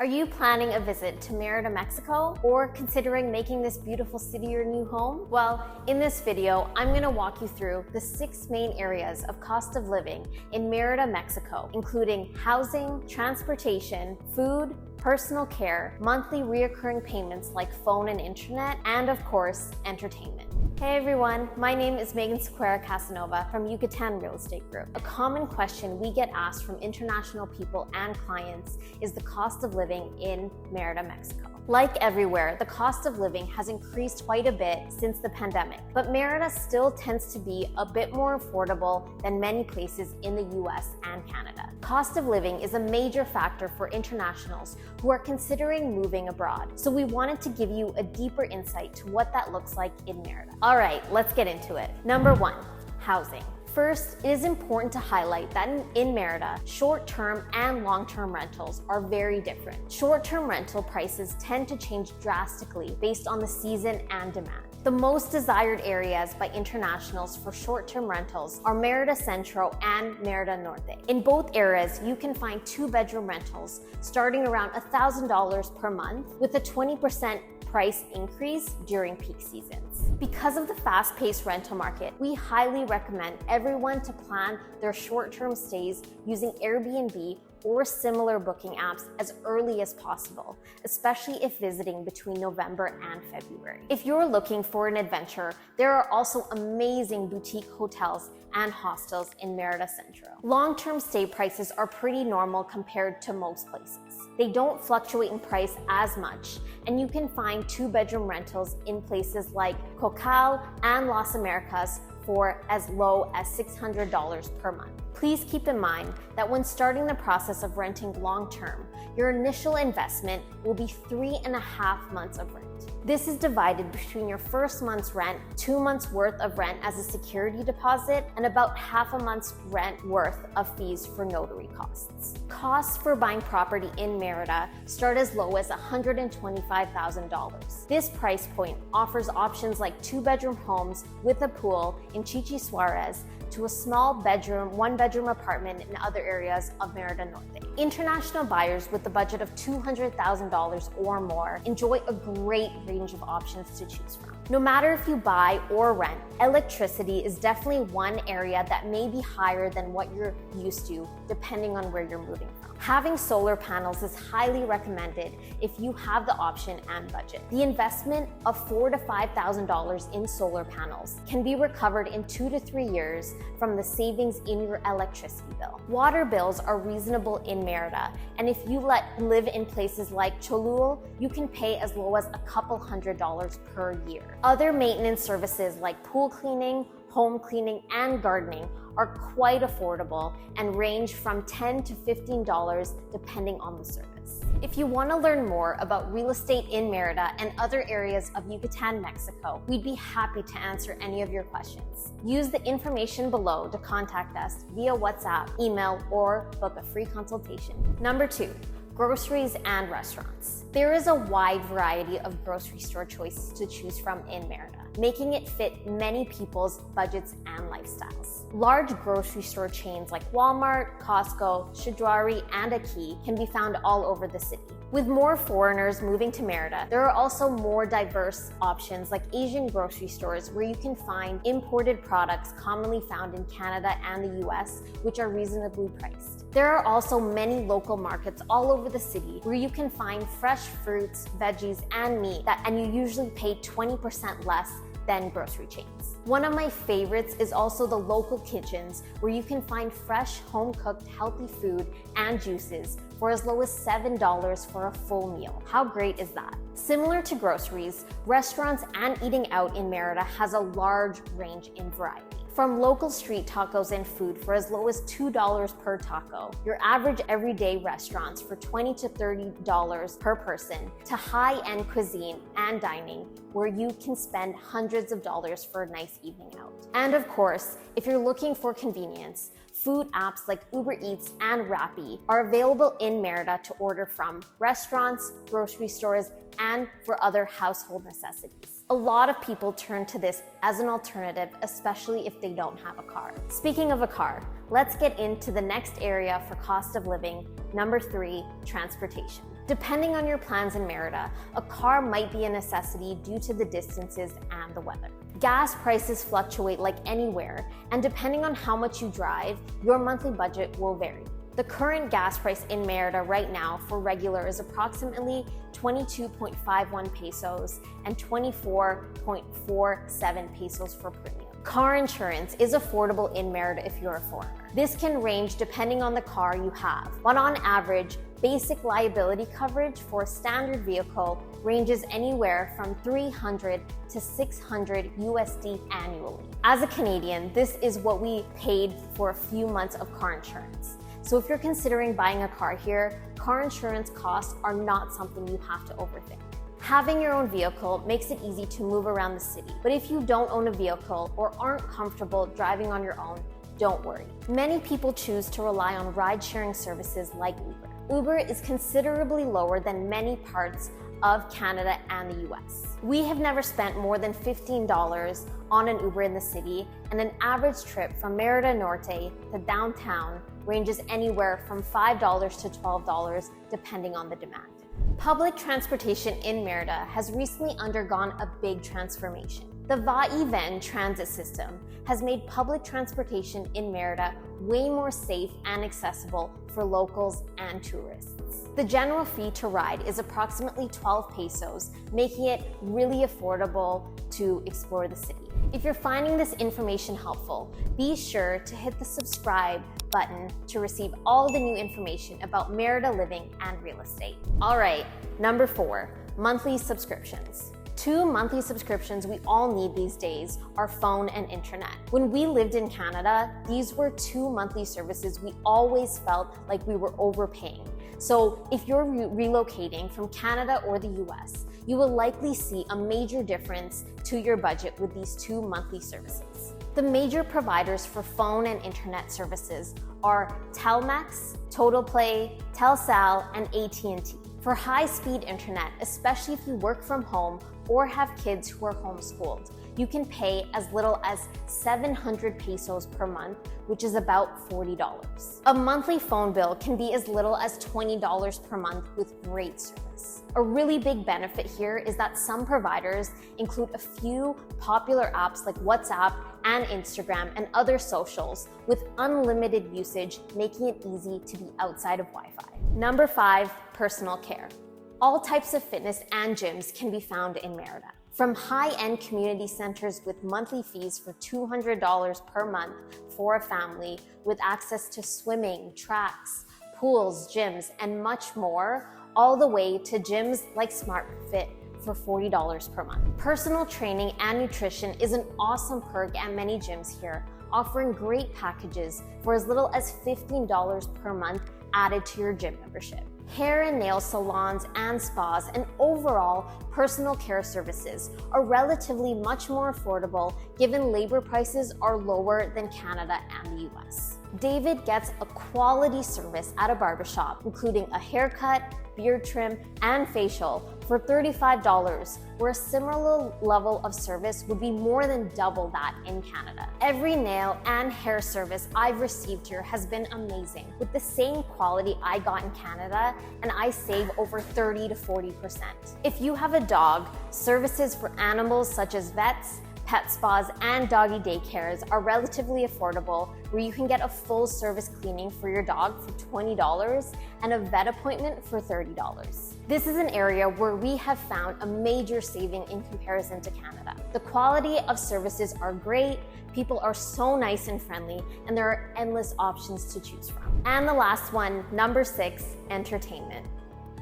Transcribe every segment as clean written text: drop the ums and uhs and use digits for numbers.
Are you planning a visit to Merida, Mexico, or considering making this beautiful city your new home? Well, in this video, I'm going to walk you through the 6 main areas of cost of living in Merida, Mexico, including housing, transportation, food, personal care, monthly reoccurring payments like phone and internet, and of course, entertainment. Hey everyone, my name is Megan Sequeira Casanova from Yucatan Real Estate Group. A common question we get asked from international people and clients is the cost of living in Merida, Mexico. Like everywhere, the cost of living has increased quite a bit since the pandemic, but Merida still tends to be a bit more affordable than many places in the US and Canada. Cost of living is a major factor for internationals who are considering moving abroad, so we wanted to give you a deeper insight to what that looks like in Merida. All right, let's get into it. Number 1, housing. First, it is important to highlight that in Merida, short-term and long-term rentals are very different. Short-term rental prices tend to change drastically based on the season and demand. The most desired areas by internationals for short-term rentals are Merida Centro and Merida Norte. In both areas, you can find 2-bedroom rentals starting around $1,000 per month with a 20% price increase during peak seasons. Because of the fast-paced rental market, we highly recommend everyone to plan their short-term stays using Airbnb or similar booking apps as early as possible, especially if visiting between November and February. If you're looking for an adventure, there are also amazing boutique hotels and hostels in Merida Centro. Long-term stay prices are pretty normal compared to most places. They don't fluctuate in price as much, and you can find 2-bedroom rentals in places like Cocal and Las Americas for as low as $600 per month. Please keep in mind that when starting the process of renting long-term, your initial investment will be 3.5 months of rent. This is divided between your first month's rent, 2 months worth of rent as a security deposit, and about half a month's rent worth of fees for notary costs. Costs for buying property in Merida start as low as $125,000. This price point offers options like 2-bedroom homes with a pool in Chichi Suarez to a small bedroom, 1-bedroom apartment in other areas of Merida Norte. International buyers with a budget of $200,000 or more enjoy a great range of options to choose from. No matter if you buy or rent, electricity is definitely one area that may be higher than what you're used to, depending on where you're moving from. Having solar panels is highly recommended if you have the option and budget. The investment of $4,000 to $5,000 in solar panels can be recovered in 2 to 3 years from the savings in your electricity bill. Water bills are reasonable in Merida, and if you live in places like Cholul, you can pay as low as a couple $100s per year. Other maintenance services like pool cleaning, home cleaning, and gardening are quite affordable and range from $10 to $15 depending on the service. If you want to learn more about real estate in Merida and other areas of Yucatan, Mexico, we'd be happy to answer any of your questions. Use the information below to contact us via WhatsApp, email, or book a free consultation. Number 2. Groceries and restaurants. There is a wide variety of grocery store choices to choose from in Merida, making it fit many people's budgets and lifestyles. Large grocery store chains like Walmart, Costco, Chedraui, and Aki can be found all over the city. With more foreigners moving to Merida, there are also more diverse options like Asian grocery stores where you can find imported products commonly found in Canada and the US, which are reasonably priced. There are also many local markets all over the city where you can find fresh fruits, veggies, and meat and you usually pay 20% less than grocery chains. One of my favorites is also the local kitchens where you can find fresh, home-cooked, healthy food and juices for as low as $7 for a full meal. How great is that? Similar to groceries, restaurants and eating out in Merida has a large range in variety. From local street tacos and food for as low as $2 per taco, your average everyday restaurants for $20 to $30 per person, to high-end cuisine and dining where you can spend hundreds of dollars for a nice evening out. And of course, if you're looking for convenience, food apps like Uber Eats and Rappi are available in Merida to order from restaurants, grocery stores, and for other household necessities. A lot of people turn to this as an alternative, especially if they don't have a car. Speaking of a car, let's get into the next area for cost of living, number 3, transportation. Depending on your plans in Merida, a car might be a necessity due to the distances and the weather. Gas prices fluctuate like anywhere, and depending on how much you drive, your monthly budget will vary. The current gas price in Merida right now for regular is approximately 22.51 pesos and 24.47 pesos for premium. Car insurance is affordable in Merida if you're a foreigner. This can range depending on the car you have, but on average, basic liability coverage for a standard vehicle ranges anywhere from 300 to 600 USD annually. As a Canadian, this is what we paid for a few months of car insurance. So if you're considering buying a car here, car insurance costs are not something you have to overthink. Having your own vehicle makes it easy to move around the city, but if you don't own a vehicle or aren't comfortable driving on your own, don't worry. Many people choose to rely on ride-sharing services like Uber. Uber is considerably lower than many parts of Canada and the US. We have never spent more than $15 on an Uber in the city, and an average trip from Merida Norte to downtown ranges anywhere from $5 to $12 depending on the demand. Public transportation in Merida has recently undergone a big transformation. The Va-E-Ven transit system has made public transportation in Merida way more safe and accessible for locals and tourists. The general fee to ride is approximately 12 pesos, making it really affordable to explore the city. If you're finding this information helpful, be sure to hit the subscribe button to receive all the new information about Merida living and real estate. All right, number 4, monthly subscriptions. 2 monthly subscriptions we all need these days are phone and internet. When we lived in Canada, these were 2 monthly services we always felt like we were overpaying. So if you're relocating from Canada or the US, you will likely see a major difference to your budget with these 2 monthly services. The major providers for phone and internet services are Telmex, TotalPlay, Telcel, and AT&T. For high-speed internet, especially if you work from home or have kids who are homeschooled, you can pay as little as 700 pesos per month, which is about $40. A monthly phone bill can be as little as $20 per month with great service. A really big benefit here is that some providers include a few popular apps like WhatsApp and Instagram and other socials with unlimited usage, making it easy to be outside of Wi-Fi. Number 5, personal care. All types of fitness and gyms can be found in Merida. From high-end community centers with monthly fees for $200 per month for a family with access to swimming, tracks, pools, gyms, and much more, all the way to gyms like SmartFit for $40 per month. Personal training and nutrition is an awesome perk at many gyms here, offering great packages for as little as $15 per month added to your gym membership. Hair and nail salons and spas and overall personal care services are relatively much more affordable given labor prices are lower than Canada and the US. David gets a quality service at a barbershop, including a haircut, beard trim, and facial for $35, where a similar level of service would be more than double that in Canada. Every nail and hair service I've received here has been amazing, with the same quality I got in Canada, and I save over 30 to 40%. If you have a dog, services for animals such as vets, pet spas, and doggy daycares are relatively affordable, where you can get a full service cleaning for your dog for $20 and a vet appointment for $30. This is an area where we have found a major saving in comparison to Canada. The quality of services are great, people are so nice and friendly, and there are endless options to choose from. And the last one, number 6, entertainment.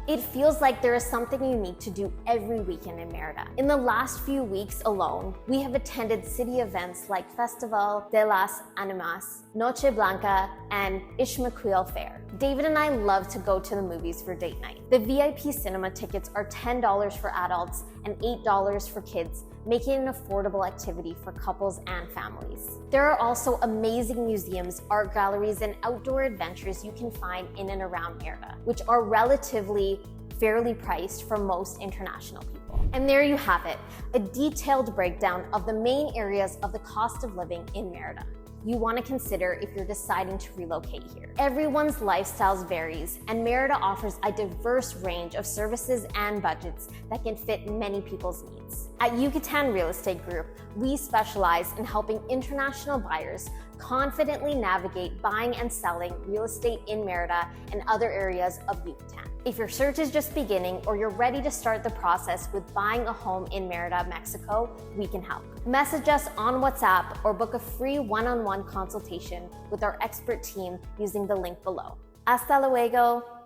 It feels like there is something unique to do every weekend in Merida. In the last few weeks alone, we have attended city events like Festival de las Animas, Noche Blanca, and Ishmaquil Fair. David and I love to go to the movies for date night. The VIP cinema tickets are $10 for adults and $8 for kids, making it an affordable activity for couples and families. There are also amazing museums, art galleries, and outdoor adventures you can find in and around Merida, which are relatively fairly priced for most international people. And there you have it, a detailed breakdown of the main areas of the cost of living in Merida. you want to consider if you're deciding to relocate here. Everyone's lifestyles varies, and Merida offers a diverse range of services and budgets that can fit many people's needs. At Yucatan Real Estate Group, we specialize in helping international buyers confidently navigate buying and selling real estate in Merida and other areas of Yucatan. If your search is just beginning or you're ready to start the process with buying a home in Merida, Mexico, we can help. Message us on WhatsApp or book a free one-on-one consultation with our expert team using the link below. Hasta luego!